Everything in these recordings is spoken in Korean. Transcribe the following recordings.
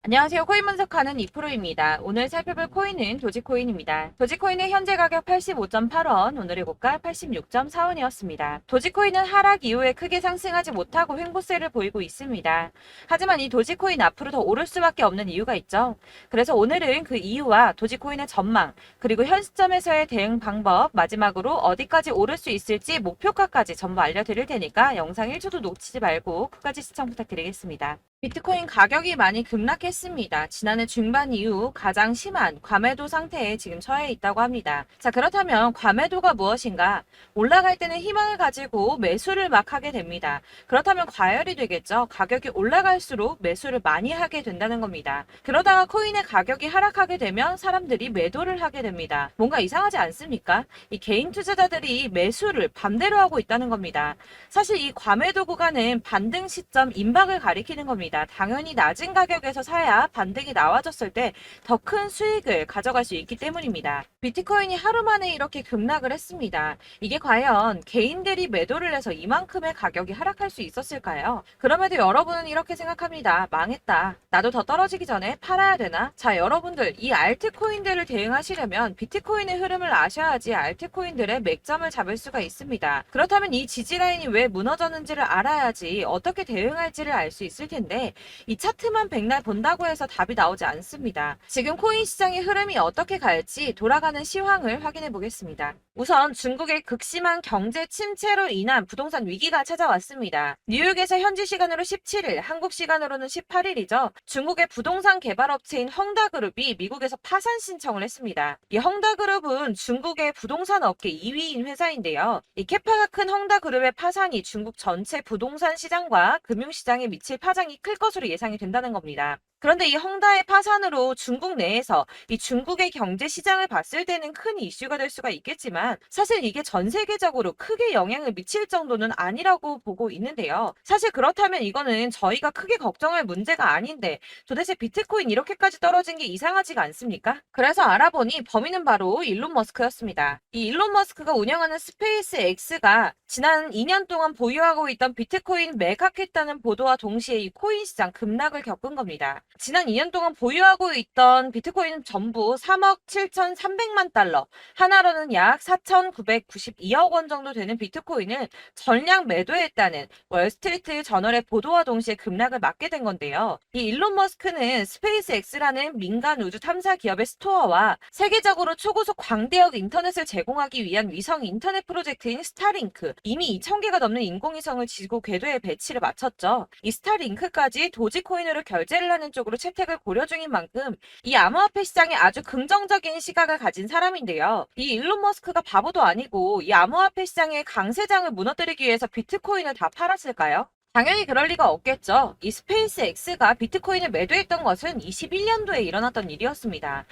안녕하세요. 코인 분석하는 이프로입니다. 오늘 살펴볼 코인은 도지코인입니다. 도지코인의 현재 가격 85.8원, 오늘의 고가 86.4원이었습니다. 도지코인은 하락 이후에 크게 상승하지 못하고 횡보세를 보이고 있습니다. 하지만 이 도지코인 앞으로 더 오를 수밖에 없는 이유가 있죠. 그래서 오늘은 그 이유와 도지코인의 전망, 그리고 현 시점에서의 대응 방법, 마지막으로 어디까지 오를 수 있을지 목표가까지 전부 알려드릴 테니까 영상 1초도 놓치지 말고 끝까지 시청 부탁드리겠습니다. 비트코인 가격이 많이 급락했습니다. 지난해 중반 이후 가장 심한 과매도 상태에 지금 처해 있다고 합니다. 자, 그렇다면 과매도가 무엇인가? 올라갈 때는 희망을 가지고 매수를 막 하게 됩니다. 그렇다면 과열이 되겠죠. 가격이 올라갈수록 매수를 많이 하게 된다는 겁니다. 그러다가 코인의 가격이 하락하게 되면 사람들이 매도를 하게 됩니다. 뭔가 이상하지 않습니까? 이 개인 투자자들이 매수를 반대로 하고 있다는 겁니다. 사실 이 과매도 구간은 반등 시점 임박을 가리키는 겁니다. 당연히 낮은 가격에서 사야 반등이 나와줬을 때 더 큰 수익을 가져갈 수 있기 때문입니다. 비트코인이 하루 만에 이렇게 급락을 했습니다. 이게 과연 개인들이 매도를 해서 이만큼의 가격이 하락할 수 있었을까요? 그럼에도 여러분은 이렇게 생각합니다. 망했다. 나도 더 떨어지기 전에 팔아야 되나? 자, 여러분들 이 알트코인들을 대응하시려면 비트코인의 흐름을 아셔야지 알트코인들의 맥점을 잡을 수가 있습니다. 그렇다면 이 지지라인이 왜 무너졌는지를 알아야지 어떻게 대응할지를 알 수 있을 텐데 이 차트만 백날 본다고 해서 답이 나오지 않습니다. 지금 코인 시장의 흐름이 어떻게 갈지 돌아가는 시황을 확인해 보겠습니다. 우선 중국의 극심한 경제 침체로 인한 부동산 위기가 찾아왔습니다. 뉴욕에서 현지 시간으로 17일, 한국 시간으로는 18일이죠. 중국의 부동산 개발업체인 헝다그룹이 미국에서 파산 신청을 했습니다. 이 헝다그룹은 중국의 부동산 업계 2위인 회사인데요. 이 캐파가 큰 헝다그룹의 파산이 중국 전체 부동산 시장과 금융시장에 미칠 파장이 클 것으로 예상이 된다는 겁니다. 그런데 이 헝다의 파산으로 중국 내에서 이 중국의 경제 시장을 봤을 때는 큰 이슈가 될 수가 있겠지만 사실 이게 전 세계적으로 크게 영향을 미칠 정도는 아니라고 보고 있는데요. 사실 그렇다면 이거는 저희가 크게 걱정할 문제가 아닌데 도대체 비트코인 이렇게까지 떨어진 게 이상하지가 않습니까? 그래서 알아보니 범인은 바로 일론 머스크였습니다. 이 일론 머스크가 운영하는 스페이스 X가 지난 2년 동안 보유하고 있던 비트코인 매각했다는 보도와 동시에 이 코인 시장 급락을 겪은 겁니다. 지난 2년 동안 보유하고 있던 비트코인 전부 3억 7,300만 달러, 하나로는 약 4,992억 원 정도 되는 비트코인을 전량 매도했다는 월스트리트 저널의 보도와 동시에 급락을 맞게 된 건데요. 이 일론 머스크는 스페이스 X라는 민간 우주 탐사 기업의 스토어와 세계적으로 초고속 광대역 인터넷을 제공하기 위한 위성 인터넷 프로젝트인 스타링크, 이미 2,000개가 넘는 인공위성을 지구 궤도에 배치를 마쳤죠. 이 스타링크까지 도지코인으로 결제를 하는 쪽으로 채택을 고려 중인 만큼 이 암호화폐 시장에 아주 긍정적인 시각을 가진 사람인데요. 이 일론 머스크가 바보도 아니고 이 암호화폐 시장의 강세장을 무너뜨리기 위해서 비트코인을 다 팔았을까요? 당연히 그럴 리가 없겠죠. 이 스페이스 X가 비트코인을 매도했던 것은 21년도에 일어났던 일이었습니다.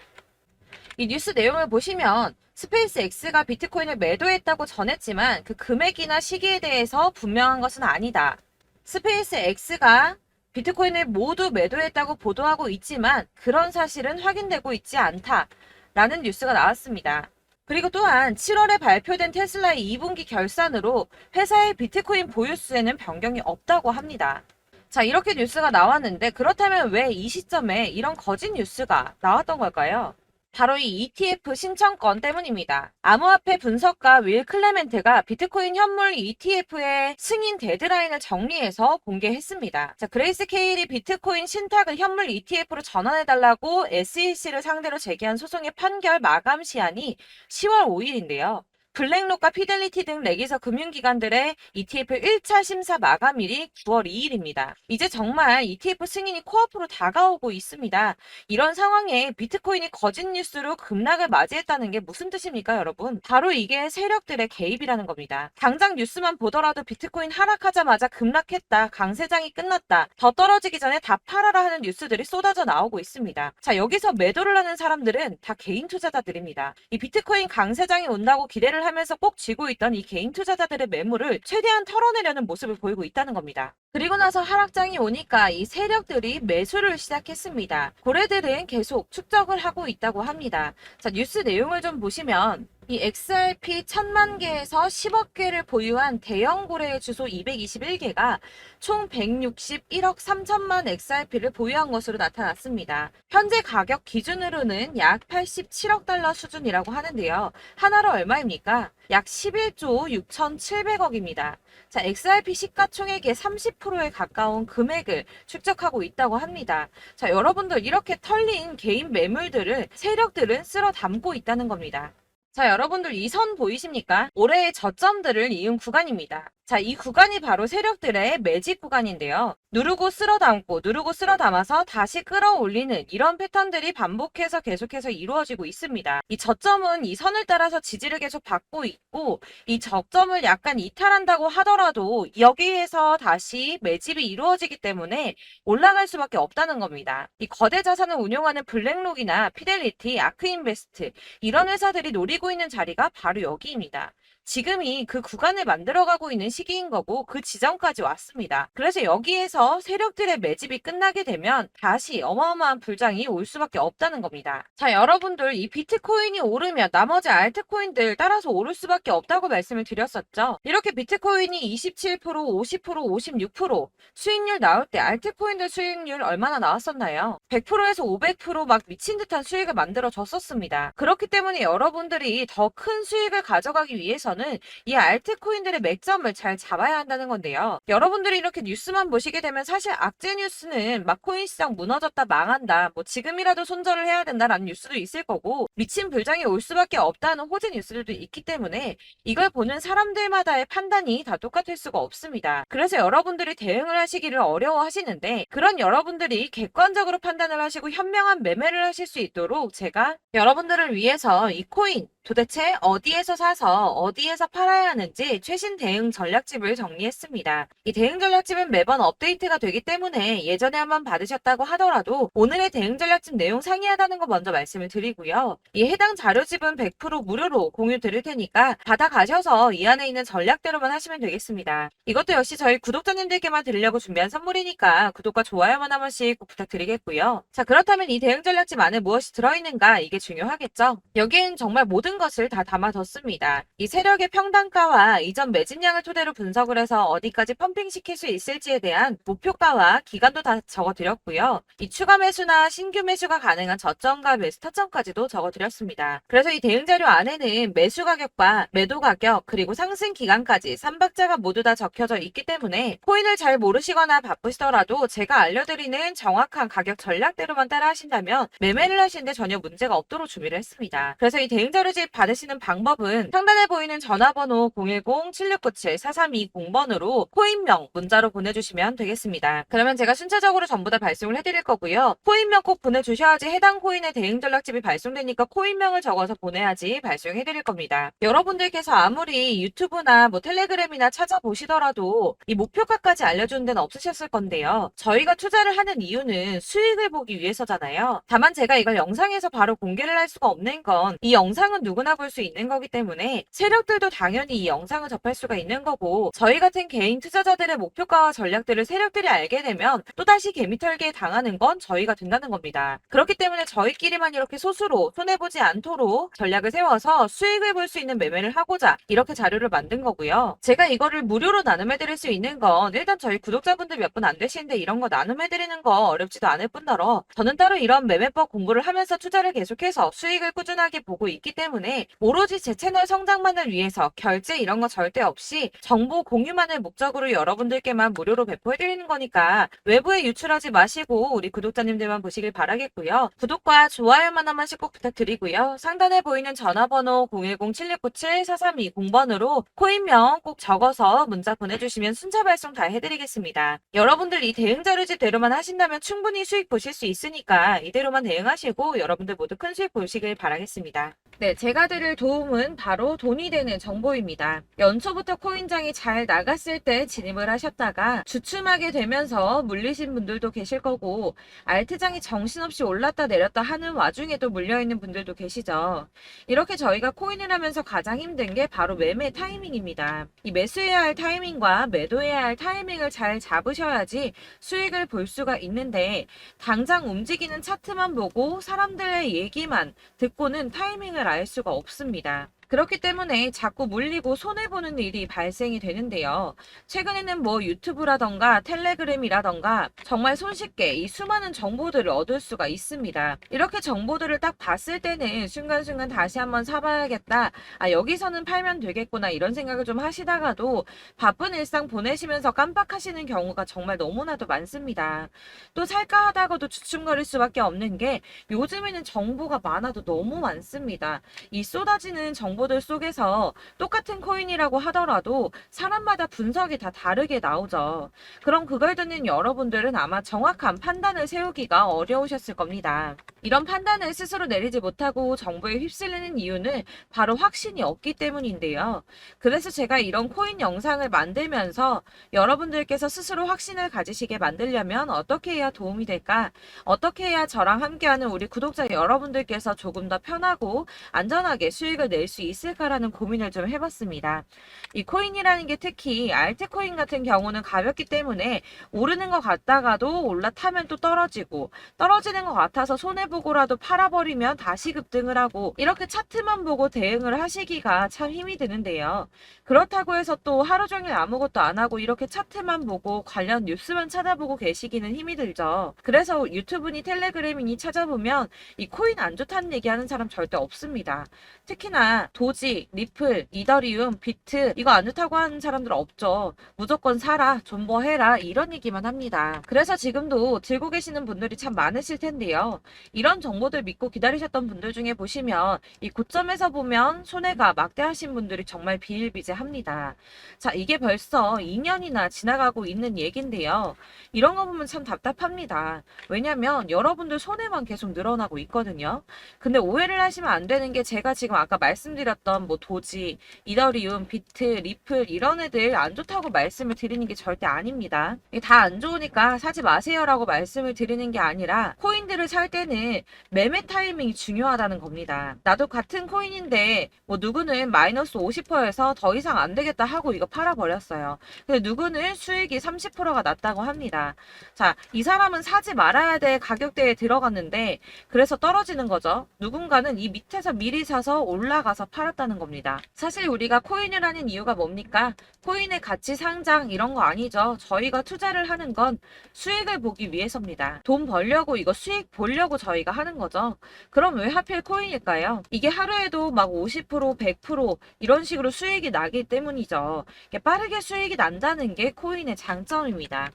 이 뉴스 내용을 보시면 스페이스 X가 비트코인을 매도했다고 전했지만 그 금액이나 시기에 대해서 분명한 것은 아니다. 스페이스 X가 비트코인을 모두 매도했다고 보도하고 있지만 그런 사실은 확인되고 있지 않다라는 뉴스가 나왔습니다. 그리고 또한 7월에 발표된 테슬라의 2분기 결산으로 회사의 비트코인 보유수에는 변경이 없다고 합니다. 자, 이렇게 뉴스가 나왔는데 그렇다면 왜 이 시점에 이런 거짓 뉴스가 나왔던 걸까요? 바로 이 ETF 신청권 때문입니다. 암호화폐 분석가 윌 클레멘트가 비트코인 현물 ETF의 승인 데드라인을 정리해서 공개했습니다. 자, 그레이스케일이 비트코인 신탁을 현물 ETF로 전환해달라고 SEC를 상대로 제기한 소송의 판결 마감 시한이 10월 5일인데요. 블랙록과 피델리티 등 레기서 금융기관들의 ETF 1차 심사 마감일이 9월 2일입니다. 이제 정말 ETF 승인이 코앞으로 다가오고 있습니다. 이런 상황에 비트코인이 거짓 뉴스로 급락을 맞이했다는 게 무슨 뜻입니까, 여러분? 바로 이게 세력들의 개입이라는 겁니다. 당장 뉴스만 보더라도 비트코인 하락하자마자 급락했다, 강세장이 끝났다, 더 떨어지기 전에 다 팔아라 하는 뉴스들이 쏟아져 나오고 있습니다. 자, 여기서 매도를 하는 사람들은 다 개인 투자자들입니다. 이 비트코인 강세장이 온다고 기대를 하면서 꼭 쥐고 있던 이 개인 투자자들의 매물을 최대한 털어내려는 모습을 보이고 있다는 겁니다. 그리고 나서 하락장이 오니까 이 세력들이 매수를 시작했습니다. 고래들은 계속 축적을 하고 있다고 합니다. 자, 뉴스 내용을 좀 보시면 이 XRP 1000만 개에서 10억 개를 보유한 대형 거래의 주소 221개가 총 161억 3천만 XRP를 보유한 것으로 나타났습니다. 현재 가격 기준으로는 약 87억 달러 수준이라고 하는데요. 하나로 얼마입니까? 약 11조 6,700억입니다. 자, XRP 시가총액의 30%에 가까운 금액을 축적하고 있다고 합니다. 자, 여러분들 이렇게 털린 개인 매물들을 세력들은 쓸어 담고 있다는 겁니다. 자, 여러분들 이 선 보이십니까? 올해의 저점들을 이은 구간입니다. 자, 이 구간이 바로 세력들의 매집 구간인데요. 누르고 쓸어 담고 누르고 쓸어 담아서 다시 끌어올리는 이런 패턴들이 반복해서 계속해서 이루어지고 있습니다. 이 저점은 이 선을 따라서 지지를 계속 받고 있고 이 저점을 약간 이탈한다고 하더라도 여기에서 다시 매집이 이루어지기 때문에 올라갈 수밖에 없다는 겁니다. 이 거대 자산을 운용하는 블랙록이나 피델리티, 아크인베스트 이런 회사들이 노리고 있는 자리가 바로 여기입니다. 지금이 그 구간을 만들어가고 있는 시기인 거고 그 지점까지 왔습니다. 그래서 여기에서 세력들의 매집이 끝나게 되면 다시 어마어마한 불장이 올 수밖에 없다는 겁니다. 자, 여러분들 이 비트코인이 오르면 나머지 알트코인들 따라서 오를 수밖에 없다고 말씀을 드렸었죠. 이렇게 비트코인이 27%, 50%, 56% 수익률 나올 때 알트코인들 수익률 얼마나 나왔었나요? 100%에서 500%막 미친 듯한 수익을 만들어 줬었습니다. 그렇기 때문에 여러분들이 더 큰 수익을 가져가기 위해서는 이 알트코인들의 맥점을 잘 잡아야 한다는 건데요. 여러분들이 이렇게 뉴스만 보시게 되면 사실 악재 뉴스는 막 코인 시장 무너졌다 망한다 뭐 지금이라도 손절을 해야 된다라는 뉴스도 있을 거고 미친 불장이 올 수밖에 없다는 호재 뉴스들도 있기 때문에 이걸 보는 사람들마다의 판단이 다 똑같을 수가 없습니다. 그래서 여러분들이 대응을 하시기를 어려워하시는데 그런 여러분들이 객관적으로 판단을 하시고 현명한 매매를 하실 수 있도록 제가 여러분들을 위해서 이 코인 도대체 어디에서 사서 어디에서 팔아야 하는지 최신 대응 전략집을 정리했습니다. 이 대응 전략집은 매번 업데이트가 되기 때문에 예전에 한번 받으셨다고 하더라도 오늘의 대응 전략집 내용 상이하다는 거 먼저 말씀을 드리고요. 이 해당 자료집은 100% 무료로 공유 드릴 테니까 받아가셔서 이 안에 있는 전략대로만 하시면 되겠습니다. 이것도 역시 저희 구독자님들께만 드리려고 준비한 선물이니까 구독과 좋아요만 한 번씩 꼭 부탁드리겠고요. 자, 그렇다면 이 대응 전략집 안에 무엇이 들어있는가 이게 중요하겠죠? 여기엔 정말 모든 것을 다 담아뒀습니다. 이 세력의 평단가와 이전 매집량을 토대로 분석을 해서 어디까지 펌핑시킬 수 있을지에 대한 목표가와 기간도 다 적어드렸고요. 이 추가 매수나 신규 매수가 가능한 저점과 매수 타점까지도 적어드렸습니다. 그래서 이 대응자료 안에는 매수 가격과 매도 가격 그리고 상승 기간까지 3박자가 모두 다 적혀져 있기 때문에 코인을 잘 모르시거나 바쁘시더라도 제가 알려드리는 정확한 가격 전략대로만 따라 하신다면 매매를 하시는데 전혀 문제가 없도록 준비를 했습니다. 그래서 이 대응자료집 받으시는 방법은 상단에 보이는 전화번호 010-7697-4320번으로 코인명 문자로 보내주시면 되겠습니다. 그러면 제가 순차적으로 전부 다 발송을 해드릴 거고요. 코인명 꼭 보내주셔야지 해당 코인의 대응 전략집이 발송되니까 코인명을 적어서 보내야지 발송해드릴 겁니다. 여러분들께서 아무리 유튜브나 뭐 텔레그램이나 찾아보시더라도 이 목표가까지 알려주는 데는 없으셨을 건데요. 저희가 투자를 하는 이유는 수익을 보기 위해서잖아요. 다만 제가 이걸 영상에서 바로 공개를 할 수가 없는 건 이 영상은 누구나 볼 수 있는 거기 때문에 세력들도 당연히 이 영상을 접할 수가 있는 거고 저희 같은 개인 투자자들의 목표가와 전략들을 세력들이 알게 되면 또다시 개미털기에 당하는 건 저희가 된다는 겁니다. 그렇기 때문에 저희끼리만 이렇게 소수로 손해보지 않도록 전략을 세워서 수익을 볼 수 있는 매매를 하고자 이렇게 자료를 만든 거고요. 제가 이거를 무료로 나눔해드릴 수 있는 건 일단 저희 구독자분들 몇 분 안 되시는데 이런 거 나눔해드리는 거 어렵지도 않을 뿐더러 저는 따로 이런 매매법 공부를 하면서 투자를 계속해서 수익을 꾸준하게 보고 있기 때문에 오로지 제 채널 성장만을 위해서 결제 이런 거 절대 없이 정보 공유만을 목적으로 여러분들께만 무료로 배포해드리는 거니까 외부에 유출하지 마시고 우리 구독자님들만 보시길 바라겠고요. 구독과 좋아요만 한 번씩 꼭 부탁드리고요. 상단에 보이는 전화번호 010-7697-4320번으로 코인명 꼭 적어서 문자 보내주시면 순차 발송 다 해드리겠습니다. 여러분들 이 대응 자료집대로만 하신다면 충분히 수익 보실 수 있으니까 이대로만 대응하시고 여러분들 모두 큰 수익 보시길 바라겠습니다. 네, 제가 드릴 도움은 바로 돈이 되는 정보입니다. 연초부터 코인장이 잘 나갔을 때 진입을 하셨다가 주춤하게 되면서 물리신 분들도 계실 거고 알트장이 정신없이 올랐다 내렸다 하는 와중에도 물려있는 분들도 계시죠. 이렇게 저희가 코인을 하면서 가장 힘든 게 바로 매매 타이밍입니다. 이 매수해야 할 타이밍과 매도해야 할 타이밍을 잘 잡으셔야지 수익을 볼 수가 있는데 당장 움직이는 차트만 보고 사람들의 얘기만 듣고는 타이밍을 알 수가 없습니다. 그렇기 때문에 자꾸 물리고 손해보는 일이 발생이 되는데요. 최근에는 뭐 유튜브라던가 텔레그램이라던가 정말 손쉽게 이 수많은 정보들을 얻을 수가 있습니다. 이렇게 정보들을 딱 봤을 때는 순간순간 다시 한번 사봐야겠다. 아, 여기서는 팔면 되겠구나. 이런 생각을 좀 하시다가도 바쁜 일상 보내시면서 깜빡하시는 경우가 정말 너무나도 많습니다. 또 살까 하다가도 주춤거릴 수밖에 없는 게 요즘에는 정보가 많아도 너무 많습니다. 이 쏟아지는 정보들 속에서 똑같은 코인이라고 하더라도 사람마다 분석이 다 다르게 나오죠. 그럼 그걸 듣는 여러분들은 아마 정확한 판단을 세우기가 어려우셨을 겁니다. 이런 판단을 스스로 내리지 못하고 정보에 휩쓸리는 이유는 바로 확신이 없기 때문인데요. 그래서 제가 이런 코인 영상을 만들면서 여러분들께서 스스로 확신을 가지시게 만들려면 어떻게 해야 도움이 될까? 어떻게 해야 저랑 함께하는 우리 구독자 여러분들께서 조금 더 편하고 안전하게 수익을 낼 수 있을까라는 고민을 좀 해봤습니다. 이 코인이라는 게 특히 알트코인 같은 경우는 가볍기 때문에 오르는 것 같다가도 올라타면 또 떨어지고 떨어지는 것 같아서 손해보고라도 팔아버리면 다시 급등을 하고 이렇게 차트만 보고 대응을 하시기가 참 힘이 드는데요. 그렇다고 해서 또 하루 종일 아무것도 안 하고 이렇게 차트만 보고 관련 뉴스만 찾아보고 계시기는 힘이 들죠. 그래서 유튜브니 텔레그램이니 찾아보면 이 코인 안 좋다는 얘기하는 사람 절대 없습니다. 특히나 도지, 리플, 이더리움, 비트 이거 안 좋다고 하는 사람들 없죠. 무조건 사라, 존버해라 이런 얘기만 합니다. 그래서 지금도 들고 계시는 분들이 참 많으실 텐데요. 이런 정보들 믿고 기다리셨던 분들 중에 보시면 이 고점에서 보면 손해가 막대하신 분들이 정말 비일비재합니다. 자, 이게 벌써 2년이나 지나가고 있는 얘긴데요. 이런 거 보면 참 답답합니다. 왜냐면 여러분들 손해만 계속 늘어나고 있거든요. 근데 오해를 하시면 안 되는 게 제가 지금 아까 말씀드렸던 뭐 도지, 이더리움, 비트, 리플 이런 애들 안 좋다고 말씀을 드리는 게 절대 아닙니다. 다 안 좋으니까 사지 마세요라고 말씀을 드리는 게 아니라 코인들을 살 때는 매매 타이밍이 중요하다는 겁니다. 나도 같은 코인인데 뭐 누구는 마이너스 50%에서 더 이상 안 되겠다 하고 이거 팔아버렸어요. 근데 누구는 수익이 30%가 났다고 합니다. 자, 이 사람은 사지 말아야 될 가격대에 들어갔는데 그래서 떨어지는 거죠. 누군가는 이 밑에서 미리 사서 올라가서 팔았다는 겁니다. 사실 우리가 코인을 하는 이유가 뭡니까? 코인의 가치 상장 이런 거 아니죠. 저희가 투자를 하는 건 수익을 보기 위해서입니다. 돈 벌려고 이거 수익 보려고 저희가 하는 거죠. 그럼 왜 하필 코인일까요? 이게 하루에도 막 50%, 100% 이런 식으로 수익이 나기 때문이죠. 빠르게 수익이 난다는 게 코인의 장점입니다.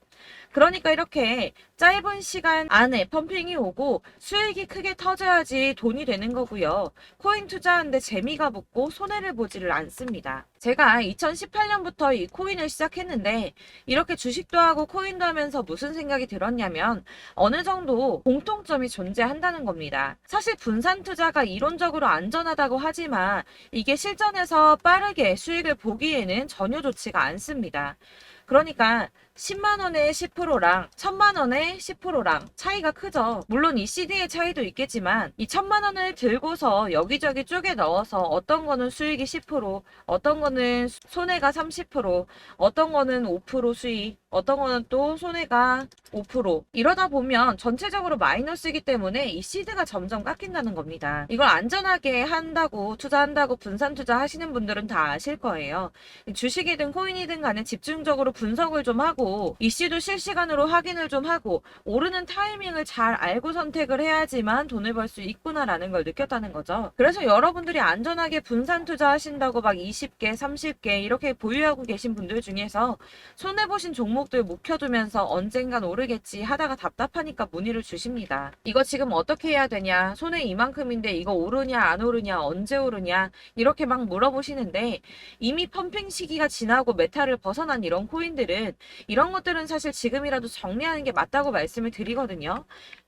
그러니까 이렇게 짧은 시간 안에 펌핑이 오고 수익이 크게 터져야지 돈이 되는 거고요. 코인 투자하는데 재미가 붙고 손해를 보지를 않습니다. 제가 2018년부터 이 코인을 시작했는데 이렇게 주식도 하고 코인도 하면서 무슨 생각이 들었냐면 어느 정도 공통점이 존재한다는 겁니다. 사실 분산 투자가 이론적으로 안전하다고 하지만 이게 실전에서 빠르게 수익을 보기에는 전혀 좋지가 않습니다. 그러니까 10만 원에 10%랑 1000만 원에 10%랑 차이가 크죠. 물론 이 CD의 차이도 있겠지만 이 1000만 원을 들고서 여기저기 쪼개 넣어서 어떤 거는 수익이 10%, 어떤 거는 손해가 30%, 어떤 거는 5% 수익, 어떤 거는 또 손해가 5%. 이러다 보면 전체적으로 마이너스이기 때문에 이 시드가 점점 깎인다는 겁니다. 이걸 안전하게 한다고 투자한다고 분산 투자 하시는 분들은 다 아실 거예요. 주식이든 코인이든 간에 집중적으로 분석을 좀 하고 이슈도 실시간으로 확인을 좀 하고 오르는 타이밍을 잘 알고 선택을 해야지만 돈을 벌 수 있구나라는 걸 느꼈다는 거죠. 그래서 여러분들이 안전하게 분산 투자하신다고 막 20개, 30개 이렇게 보유하고 계신 분들 중에서 손해보신 종목들 묵혀두면서 언젠간 오르겠지 하다가 답답하니까 문의를 주십니다. 이거 지금 어떻게 해야 되냐? 손해 이만큼인데 이거 오르냐 안 오르냐 언제 오르냐 이렇게 막 물어보시는데 이미 펌핑 시기가 지나고 메타를 벗어난 이런 코인들은 이런 것들은 사실 지금이라도 정리하는 게 맞다고 말씀을 드리거든요.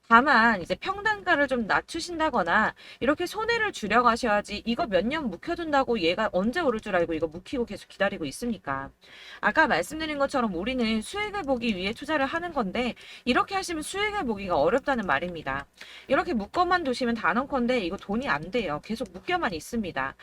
다만 이제 평단가를 좀 낮추신다거나 이렇게 손해를 줄여가셔야지 이거 몇 년 묵혀둔다고 얘가 언제 오를 줄 알고 이거 묵히고 계속 기다리고 있습니까? 아까 말씀드린 것처럼 우리는 수익을 보기 위해 투자를 하는 건데 이렇게 하시면 수익을 보기가 어렵다는 말입니다. 이렇게 묶어만 두시면 단언컨대 이거 돈이 안 돼요. 계속 묶여만 있습니다.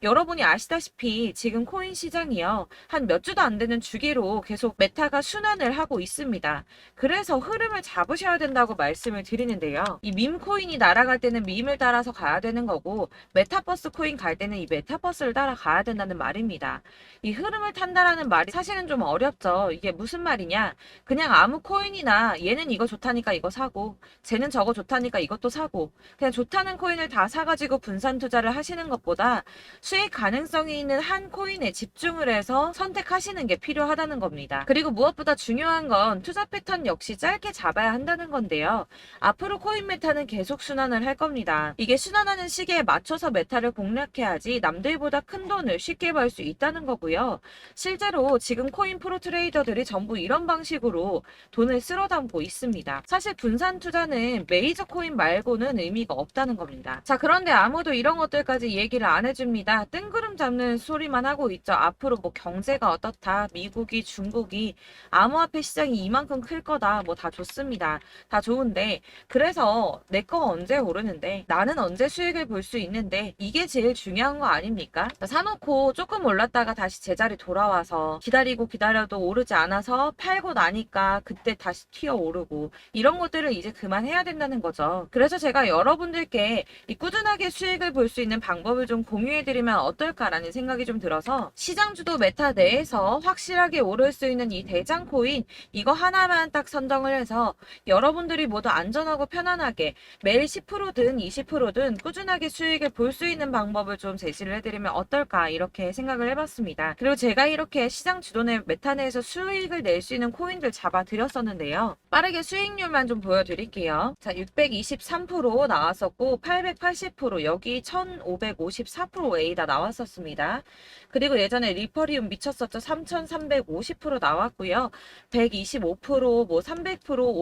여러분이 아시다시피 지금 코인 시장이요. 한 몇 주도 안 되는 주기로 계속 메타가 순환을 하고 있습니다. 그래서 흐름을 잡으셔야 된다고 말씀을 드리는데요. 이 밈 코인이 날아갈 때는 밈을 따라서 가야 되는 거고 메타버스 코인 갈 때는 이 메타버스를 따라가야 된다는 말입니다. 이 흐름을 탄다라는 말이 사실은 좀 어렵죠. 이게 무슨 말이냐? 그냥 아무 코인이나 얘는 이거 좋다니까 이거 사고 쟤는 저거 좋다니까 이것도 사고 그냥 좋다는 코인을 다 사가지고 분산 투자를 하시는 것보다 수익 가능성이 있는 한 코인에 집중을 해서 선택하시는 게 필요하다는 겁니다. 그리고 무엇보다 중요한 건 투자 패턴 역시 짧게 잡아야 한다는 건데요. 앞으로 코인 메타는 계속 순환을 할 겁니다. 이게 순환하는 시기에 맞춰서 메타를 공략해야지 남들보다 큰 돈을 쉽게 벌 수 있다는 거고요. 실제로 지금 코인 프로 트레이더들이 전부 이런 방식으로 돈을 쓸어 담고 있습니다. 사실 분산 투자는 메이저 코인 말고는 의미가 없다는 겁니다. 자, 그런데 아무도 이런 것들까지 얘기를 안 해줍니다. 뜬구름 잡는 소리만 하고 있죠. 앞으로 뭐 경제가 어떻다, 미국이, 중국이, 암호화폐 시장이 이만큼 클 거다, 뭐 다 좋습니다. 다 좋은데, 그래서 내 거 언제 오르는데, 나는 언제 수익을 볼 수 있는데, 이게 제일 중요한 거 아닙니까? 사놓고 조금 올랐다가 다시 제자리 돌아와서 기다리고 기다려도 오르지 않아서 팔고 나니까 그때 다시 튀어 오르고, 이런 것들을 이제 그만해야 된다는 거죠. 그래서 제가 여러분들께 이 꾸준하게 수익을 볼 수 있는 방법을 좀 공유해드리면 어떨까라는 생각이 좀 들어서 시장주도 메타 내에서 확실하게 오를 수 있는 이 대장 코인 이거 하나만 딱 선정을 해서 여러분들이 모두 안전하고 편안하게 매일 10%든 20%든 꾸준하게 수익을 볼 수 있는 방법을 좀 제시를 해드리면 어떨까 이렇게 생각을 해봤습니다. 그리고 제가 이렇게 시장 주도내 메타 내에서 수익을 낼 수 있는 코인들 잡아드렸었는데요. 빠르게 수익률만 좀 보여드릴게요. 자, 623% 나왔었고 880% 여기 1554% 다 나왔었습니다. 그리고 예전에 리퍼리움 미쳤었죠. 3350% 나왔고요. 125%, 뭐 300%,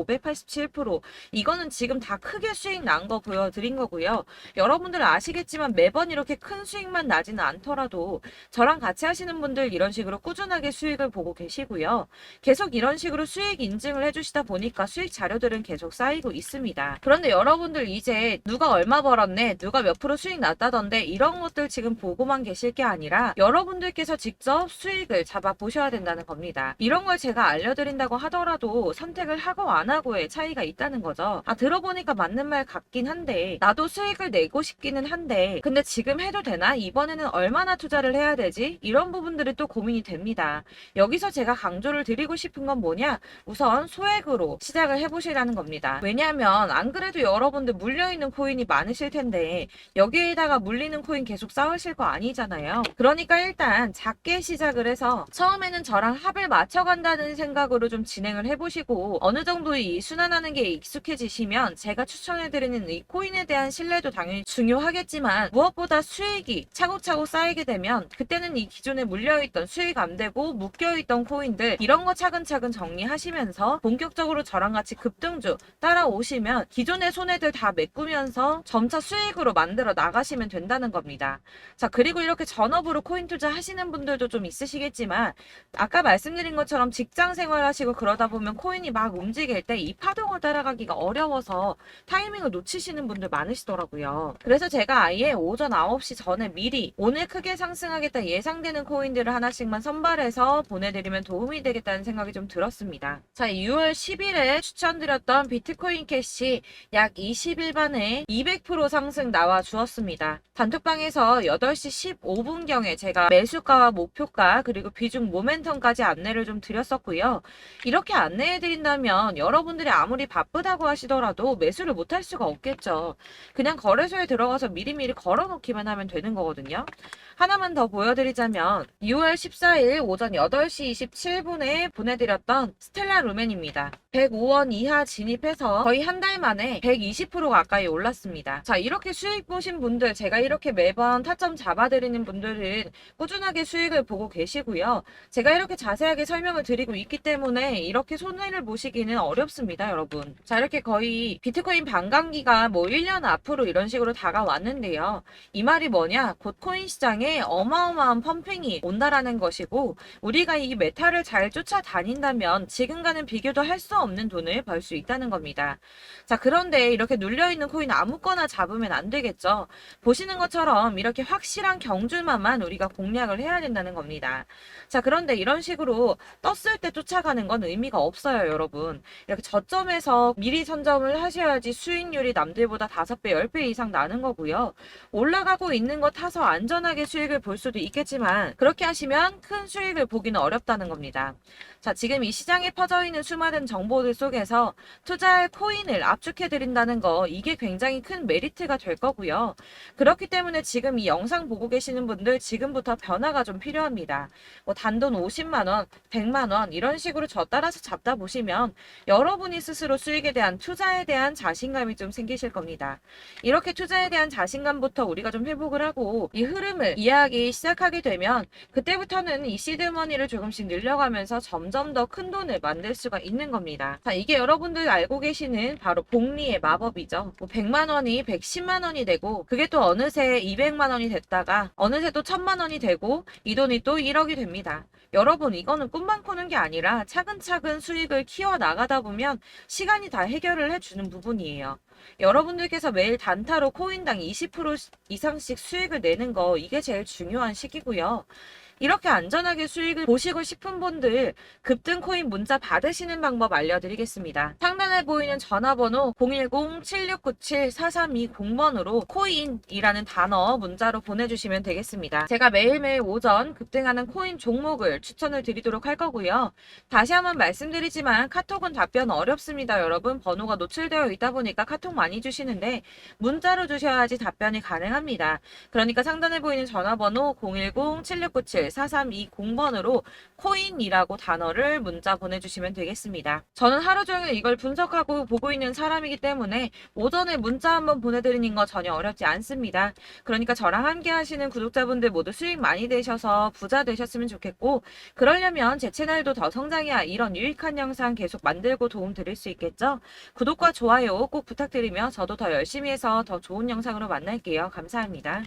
587% 이거는 지금 다 크게 수익 난 거 보여드린 거고요. 여러분들 아시겠지만 매번 이렇게 큰 수익만 나지는 않더라도 저랑 같이 하시는 분들 이런 식으로 꾸준하게 수익을 보고 계시고요. 계속 이런 식으로 수익 인증을 해주시다 보니까 수익 자료들은 계속 쌓이고 있습니다. 그런데 여러분들 이제 누가 얼마 벌었네, 누가 몇 프로 수익 났다던데 이런 것들 지금 보고만 계실 게 아니라 여러분들께서 직접 수익을 잡아 보셔야 된다는 겁니다. 이런 걸 제가 알려드린다고 하더라도 선택을 하고 안 하고의 차이가 있다는 거죠. 아, 들어보니까 맞는 말 같긴 한데 나도 수익을 내고 싶기는 한데 근데 지금 해도 되나? 이번에는 얼마나 투자를 해야 되지? 이런 부분들이 또 고민이 됩니다. 여기서 제가 강조를 드리고 싶은 건 뭐냐? 우선 소액으로 시작을 해보시라는 겁니다. 왜냐하면 안 그래도 여러분들 물려있는 코인이 많으실 텐데 여기에다가 물리는 코인 계속 쌓으실 거 아니잖아요. 그러니까 일단 작게 시작을 해서 처음에는 저랑 합을 맞춰간다는 생각으로 좀 진행을 해보시고 어느 정도 이 순환하는 게 익숙해지시면 제가 추천해드리는 이 코인에 대한 신뢰도 당연히 중요하겠지만 무엇보다 수익이 차곡차곡 쌓이게 되면 그때는 이 기존에 물려있던 수익 안 되고 묶여있던 코인들 이런 거 차근차근 정리하시면서 본격적으로 저랑 같이 급등주 따라오시면 기존의 손해들 다 메꾸면서 점차 수익으로 만들어 나가시면 된다는 겁니다. 자, 그리고 이렇게 전업으로 코인 투자 하시는 분들도 좀 있으시겠지만 아까 말씀드린 것처럼 직장 생활 하시고 그러다 보면 코인이 막 움직일 때 이 파동을 따라가기가 어려워서 타이밍을 놓치시는 분들 많으시더라고요. 그래서 제가 아예 오전 9시 전에 미리 오늘 크게 상승하겠다 예상되는 코인들을 하나씩만 선발해서 보내드리면 도움이 되겠다는 생각이 좀 들었습니다. 자, 6월 10일에 추천드렸던 비트코인 캐시 약 20일 만에 200% 상승 나와 주었습니다. 단톡방에서 8시 15분경에 제가 매수가와 목표가 그리고 비중 모멘텀까지 안내를 좀 드렸었고요. 이렇게 안내해드린다면 여러분들이 아무리 바쁘다고 하시더라도 매수를 못할 수가 없겠죠. 그냥 거래소에 들어가서 미리미리 걸어놓기만 하면 되는 거거든요. 하나만 더 보여드리자면 6월 14일 오전 8시 27분에 보내드렸던 스텔라 루멘입니다. 105원 이하 진입해서 거의 한 달 만에 120% 가까이 올랐습니다. 자, 이렇게 수익 보신 분들, 제가 이렇게 매번 타점 잡아드리는 분들은 꾸준하게 수익을 보고 계시고요. 제가 이렇게 자세하게 설명을 드리고 있기 때문에 이렇게 손해를 보시기는 어렵습니다, 여러분. 자, 이렇게 거의 비트코인 반감기가 뭐 1년 앞으로 이런 식으로 다가왔는데요. 이 말이 뭐냐? 곧 코인 시장에 어마어마한 펌핑이 온다라는 것이고 우리가 이 메타를 잘 쫓아다닌다면 지금과는 비교도 할 수 없는 돈을 벌 수 있다는 겁니다. 자, 그런데 이렇게 눌려있는 코인 아무거나 잡으면 안 되겠죠. 보시는 것처럼 이렇게 확실한 경주만만 우리가 공략을 해야 된다는 겁니다. 자, 그런데 이런 식으로 떴을 때 쫓아가는 건 의미가 없어요, 여러분. 이렇게 저점에서 미리 선점을 하셔야지 수익률이 남들보다 5배, 10배 이상 나는 거고요. 올라가고 있는 거 타서 안전하게 수익을 볼 수도 있겠지만 그렇게 하시면 큰 수익을 보기는 어렵다는 겁니다. 자, 지금 이 시장에 퍼져 있는 수많은 정보들 속에서 투자할 코인을 압축해 드린다는 거, 이게 굉장히 큰 메리트가 될 거고요. 그렇기 때문에 지금 이 영상 보고 계시는 분들 지금부터 변화가 좀 필요합니다. 뭐 단돈 50만 원, 100만 원 이런 식으로 저 따라서 잡다 보시면 여러분이 스스로 수익에 대한, 투자에 대한 자신감이 좀 생기실 겁니다. 이렇게 투자에 대한 자신감부터 우리가 좀 회복을 하고 이 흐름을 이해하기 시작하게 되면 그때부터는 이 시드머니를 조금씩 늘려가면서 점점 더 큰 돈을 만들 수가 있는 겁니다. 자, 이게 여러분들 알고 계시는 바로 복리의 마법이죠. 뭐 100만 원이 110만 원이 되고 그게 또 어느새 200만 원이 됐다가 어느새 또 1000만 원이 되고 이 돈이 또 1억이 됩니다. 여러분, 이거는 꿈만 꾸는 게 아니라 차근차근 수익을 키워 나가다 보면 시간이 다 해결을 해주는 부분이에요. 여러분들께서 매일 단타로 코인당 20% 이상씩 수익을 내는 거, 이게 제일 중요한 시기고요. 이렇게 안전하게 수익을 보시고 싶은 분들 급등 코인 문자 받으시는 방법 알려드리겠습니다. 상단에 보이는 전화번호 010-7697-4320번으로 코인이라는 단어 문자로 보내주시면 되겠습니다. 제가 매일매일 오전 급등하는 코인 종목을 추천을 드리도록 할 거고요. 다시 한번 말씀드리지만 카톡은 답변 어렵습니다. 여러분, 번호가 노출되어 있다 보니까 카톡 많이 주시는데 문자로 주셔야지 답변이 가능합니다. 그러니까 상단에 보이는 전화번호 010-7697-4320번으로 코인이라고 단어를 문자 보내주시면 되겠습니다. 저는 하루 종일 이걸 분석하고 보고 있는 사람이기 때문에 오전에 문자 한번 보내드리는 거 전혀 어렵지 않습니다. 그러니까 저랑 함께 하시는 구독자분들 모두 수익 많이 되셔서 부자 되셨으면 좋겠고, 그러려면 제 채널도 더 성장해야 이런 유익한 영상 계속 만들고 도움 드릴 수 있겠죠? 구독과 좋아요 꼭 부탁드리며 저도 더 열심히 해서 더 좋은 영상으로 만날게요. 감사합니다.